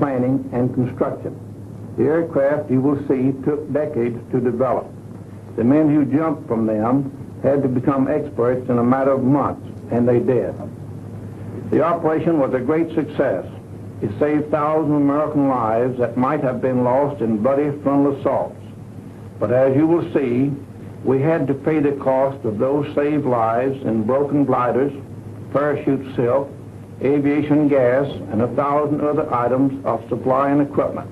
planning and construction. The aircraft, you will see, took decades to develop. The men who jumped from them had to become experts in a matter of months, and they did. The operation was a great success. It saved thousands of American lives that might have been lost in bloody frontal assaults. But as you will see, we had to pay the cost of those saved lives in broken gliders, parachute silk, aviation gas, and 1,000 other items of supply and equipment.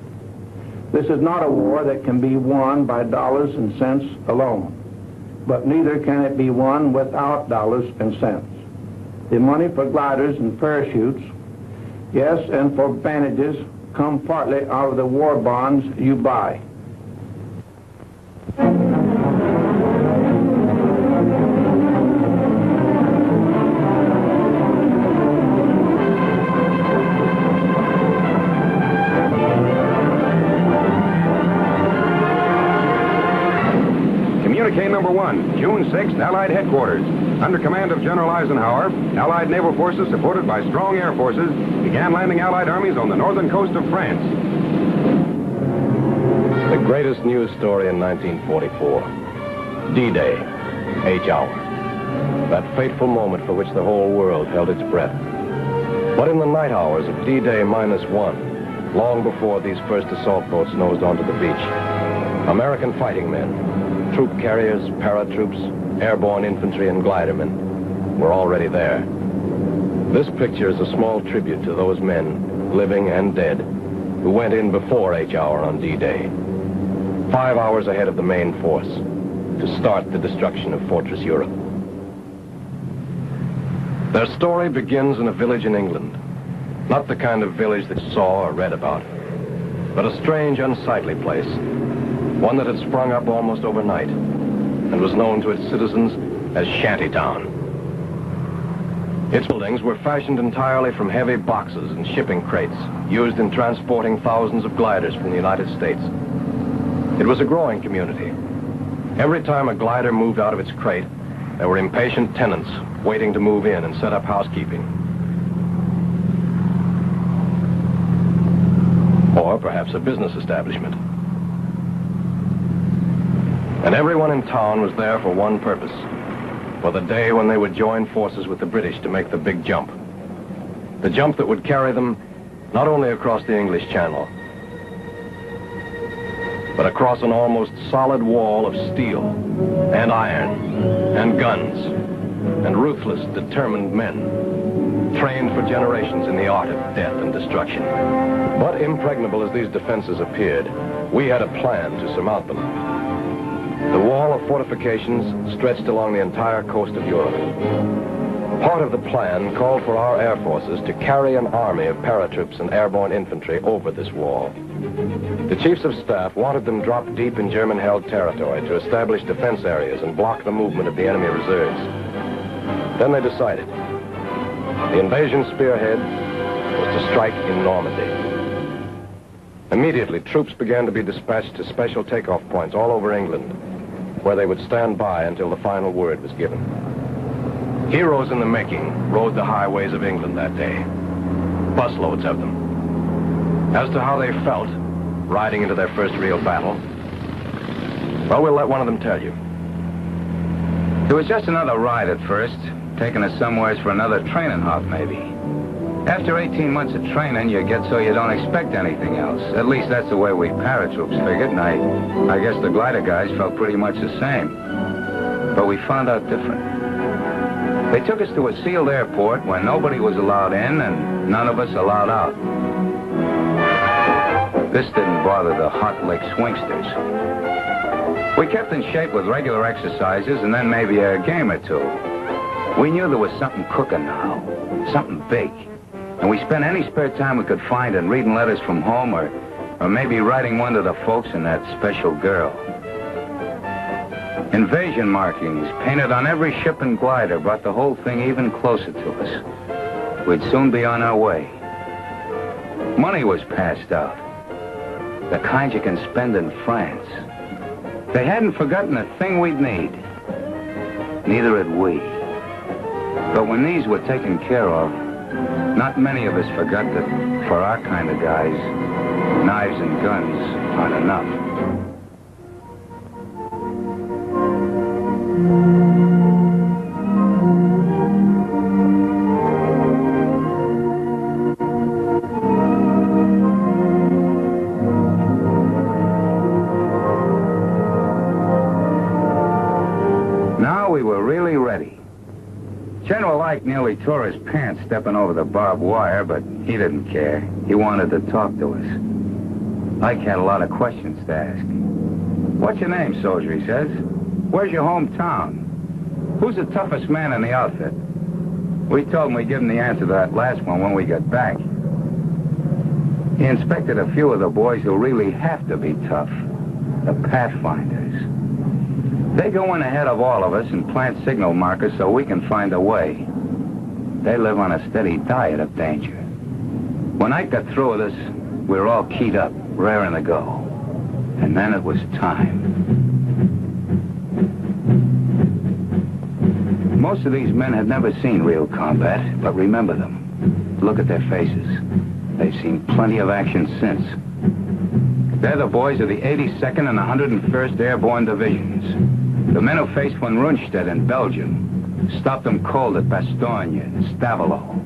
This is not a war that can be won by dollars and cents alone, but neither can it be won without dollars and cents. The money for gliders and parachutes, yes, and for bandages, come partly out of the war bonds you buy. Communique number 1, June 6th, Allied headquarters. Under command of General Eisenhower, Allied naval forces supported by strong air forces began landing Allied armies on the northern coast of France. The greatest news story in 1944. D-Day, H hour. That fateful moment for which the whole world held its breath. But in the night hours of D-Day -1, long before these first assault boats nosed onto the beach, American fighting men, troop carriers, paratroops, airborne infantry, and glidermen were already there. This picture is a small tribute to those men, living and dead, who went in before H hour on D-Day, 5 hours ahead of the main force, to start the destruction of Fortress Europe. Their story begins in a village in England. Not the kind of village that you saw or read about, but a strange, unsightly place, one that had sprung up almost overnight and was known to its citizens as Shantytown. Its buildings were fashioned entirely from heavy boxes and shipping crates used in transporting thousands of gliders from the United States. It was a growing community. Every time a glider moved out of its crate, there were impatient tenants waiting to move in and set up housekeeping. Or perhaps a business establishment. And everyone in town was there for one purpose, for the day when they would join forces with the British to make the big jump. The jump that would carry them not only across the English Channel, but across an almost solid wall of steel and iron and guns and ruthless, determined men, trained for generations in the art of death and destruction. But impregnable as these defenses appeared, we had a plan to surmount them. The wall of fortifications stretched along the entire coast of Europe. Part of the plan called for our air forces to carry an army of paratroops and airborne infantry over this wall. The chiefs of staff wanted them dropped deep in German-held territory to establish defense areas and block the movement of the enemy reserves. Then they decided. The invasion spearhead was to strike in Normandy. Immediately, troops began to be dispatched to special takeoff points all over England, where they would stand by until the final word was given. Heroes in the making rode the highways of England that day, busloads of them. As to how they felt riding into their first real battle, well, we'll let one of them tell you. It was just another ride at first, taking us somewheres for another training hop, maybe. After 18 months of training, you get so you don't expect anything else. At least that's the way we paratroops figured, and I guess the glider guys felt pretty much the same. But we found out different. They took us to a sealed airport where nobody was allowed in and none of us allowed out. This didn't bother the hot lick swingsters. We kept in shape with regular exercises and then maybe a game or two. We knew there was something cooking now, something big. And we spent any spare time we could find in reading letters from home or maybe writing one to the folks and that special girl. Invasion markings painted on every ship and glider brought the whole thing even closer to us. We'd soon be on our way. Money was passed out. The kind you can spend in France. They hadn't forgotten a thing we'd need. Neither had we. But when these were taken care of, Not many of us forgot that for our kind of guys, knives and guns aren't enough. Now we were really ready. General Ike nearly tore his pants stepping over the barbed wire, but he didn't care. He wanted to talk to us. Ike had a lot of questions to ask. What's your name, soldier, he says. Where's your hometown? Who's the toughest man in the outfit? We told him we'd give him the answer to that last one when we got back. He inspected a few of the boys who really have to be tough. The Pathfinders. They go in ahead of all of us and plant signal markers so we can find a way. They live on a steady diet of danger. When Ike got through with us, we were all keyed up, raring to go. And then it was time. Most of these men had never seen real combat, but remember them. Look at their faces. They've seen plenty of action since. They're the boys of the 82nd and 101st Airborne Divisions. The men who faced von Rundstedt in Belgium, stopped them cold at Bastogne and Stavelot.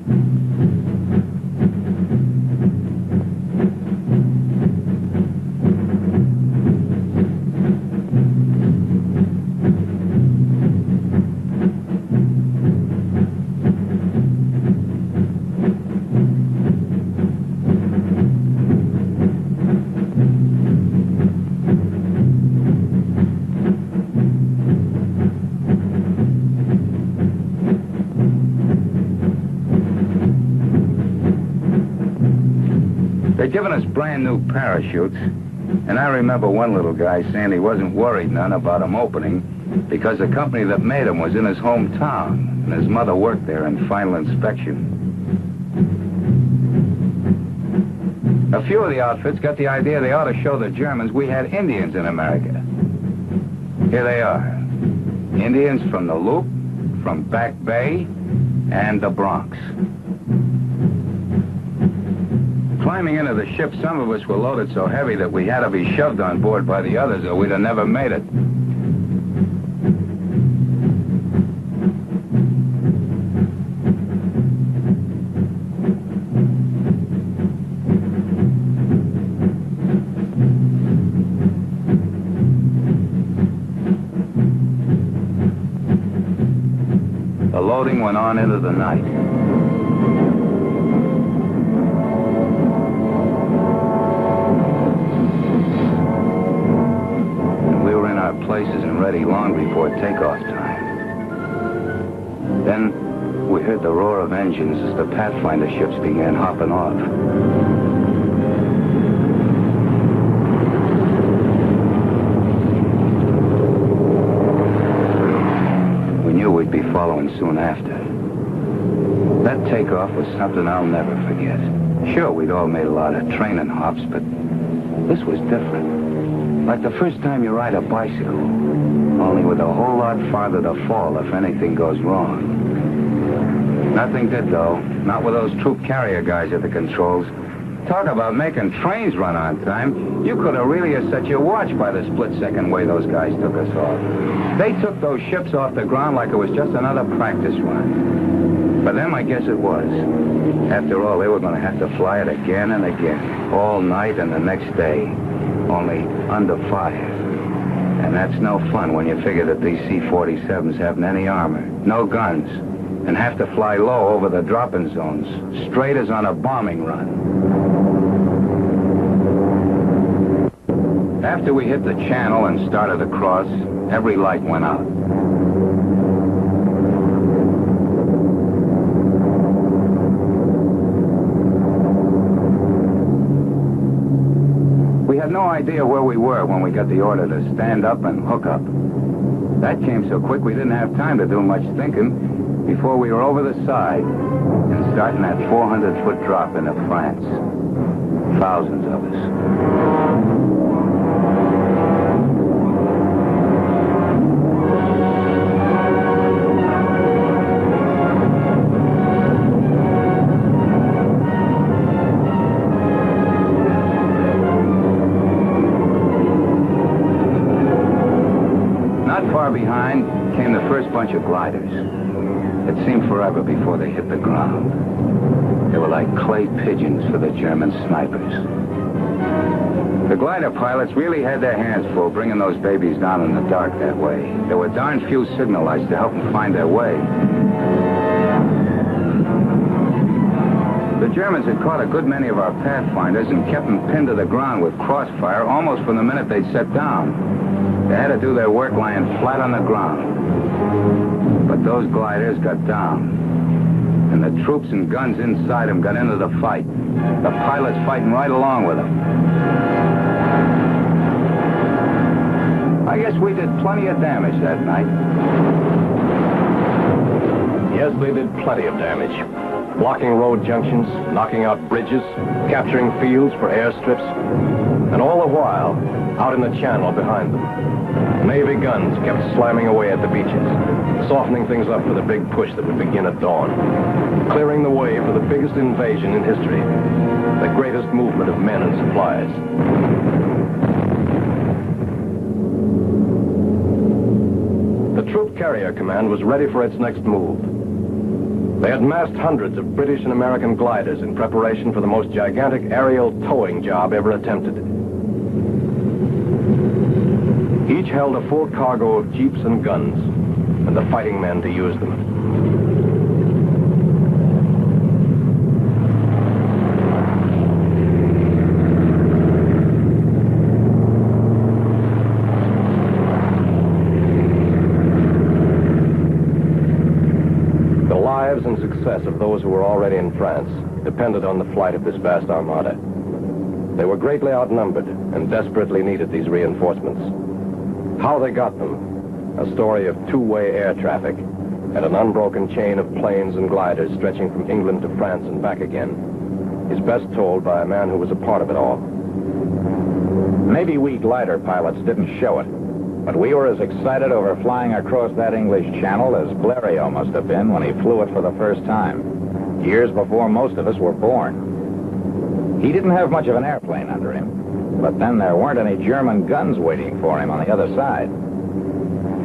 They'd given us brand new parachutes, and I remember one little guy saying he wasn't worried none about them opening because the company that made them was in his hometown, and his mother worked there in final inspection. A few of the outfits got the idea they ought to show the Germans we had Indians in America. Here they are. Indians from the Loop, from Back Bay, and the Bronx. Climbing into the ship, some of us were loaded so heavy that we had to be shoved on board by the others or we'd have never made it. The loading went on into the night. Places and ready long before takeoff time. Then we heard the roar of engines as the Pathfinder ships began hopping off. We knew we'd be following soon after. That takeoff was something I'll never forget. Sure, we'd all made a lot of training hops, but this was different. Like the first time you ride a bicycle, only with a whole lot farther to fall if anything goes wrong. Nothing did, though. Not with those troop carrier guys at the controls. Talk about making trains run on time. You could have really set your watch by the split-second way those guys took us off. They took those ships off the ground like it was just another practice run. For them, I guess it was. After all, they were going to have to fly it again and again, all night and the next day. Only under fire. And that's no fun when you figure that these C-47s haven't any armor, no guns, and have to fly low over the drop-in zones, straight as on a bombing run. After we hit the channel and started to cross, every light went out. We had no idea where we were when we got the order to stand up and hook up. That came so quick we didn't have time to do much thinking before we were over the side and starting that 400-foot drop into France. Thousands of us. bunch of gliders. It seemed forever before they hit the ground. They were like clay pigeons for the German snipers. The glider pilots really had their hands full bringing those babies down in the dark that way. There were darn few signal lights to help them find their way. The Germans had caught a good many of our pathfinders and kept them pinned to the ground with crossfire almost from the minute they'd set down. They had to do their work lying flat on the ground. But those gliders got down. And the troops and guns inside them got into the fight. The pilots fighting right along with them. I guess we did plenty of damage that night. Yes, they did plenty of damage. Blocking road junctions, knocking out bridges, capturing fields for airstrips, and all the while, out in the channel behind them, Navy guns kept slamming away at the beaches, softening things up for the big push that would begin at dawn, clearing the way for the biggest invasion in history, the greatest movement of men and supplies. The Troop Carrier Command was ready for its next move. They had massed hundreds of British and American gliders in preparation for the most gigantic aerial towing job ever attempted. Each held a full cargo of jeeps and guns, and the fighting men to use them. And success of those who were already in France depended on the flight of this vast armada. They were greatly outnumbered and desperately needed these reinforcements. How they got them, a story of two-way air traffic and an unbroken chain of planes and gliders stretching from England to France and back again, is best told by a man who was a part of it all. Maybe we glider pilots didn't show it, but we were as excited over flying across that English Channel as Blériot must have been when he flew it for the first time, years before most of us were born. He didn't have much of an airplane under him, but then there weren't any German guns waiting for him on the other side.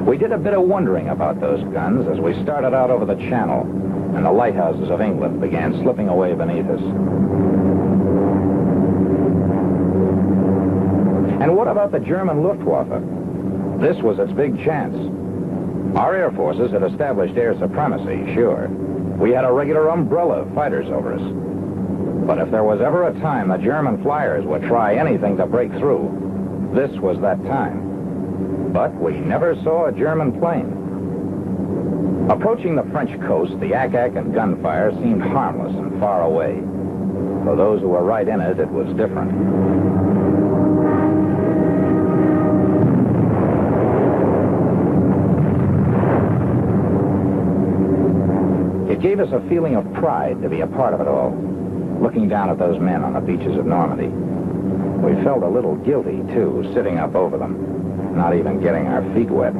We did a bit of wondering about those guns as we started out over the Channel, and the lighthouses of England began slipping away beneath us. And what about the German Luftwaffe? This was its big chance. Our air forces had established air supremacy, sure. We had a regular umbrella of fighters over us. But if there was ever a time the German flyers would try anything to break through, this was that time. But we never saw a German plane. Approaching the French coast, the ack-ack and gunfire seemed harmless and far away. For those who were right in it, it was different. It gave us a feeling of pride to be a part of it all, looking down at those men on the beaches of Normandy. We felt a little guilty, too, sitting up over them, not even getting our feet wet.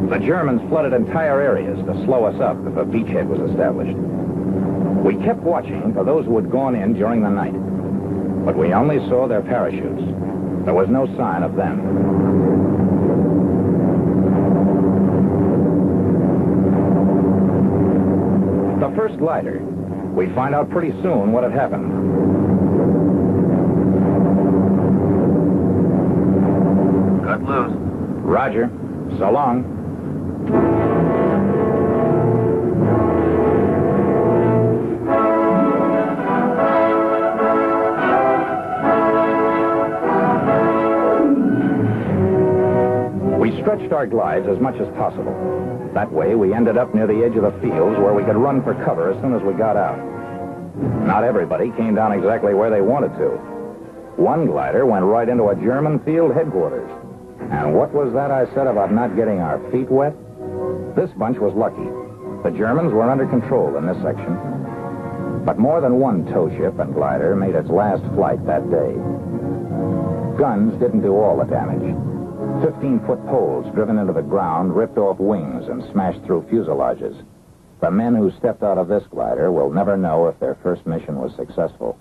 The Germans flooded entire areas to slow us up if a beachhead was established. We kept watching for those who had gone in during the night, but we only saw their parachutes. There was no sign of them. The first glider, we find out pretty soon what had happened. Cut loose. Roger. So long. Stretched our glides as much as possible. That way, we ended up near the edge of the fields where we could run for cover as soon as we got out. Not everybody came down exactly where they wanted to. One glider went right into a German field headquarters. And what was that I said about not getting our feet wet? This bunch was lucky. The Germans were under control in this section. But more than one tow ship and glider made its last flight that day. Guns didn't do all the damage. 15-foot poles driven into the ground ripped off wings and smashed through fuselages. The men who stepped out of this glider will never know if their first mission was successful.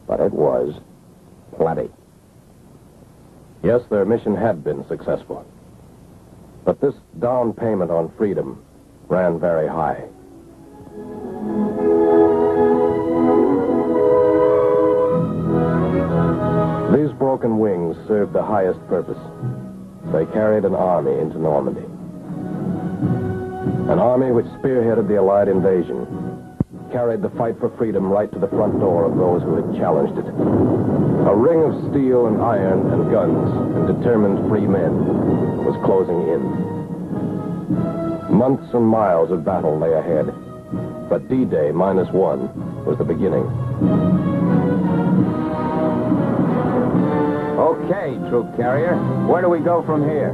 But it was. Plenty. Yes, their mission had been successful. But this down payment on freedom ran very high. These broken wings served the highest purpose. They carried an army into Normandy. An army which spearheaded the Allied invasion, carried the fight for freedom right to the front door of those who had challenged it. A ring of steel and iron and guns and determined free men was closing in. Months and miles of battle lay ahead, but D-Day -1 was the beginning. Okay, troop carrier. Where do we go from here?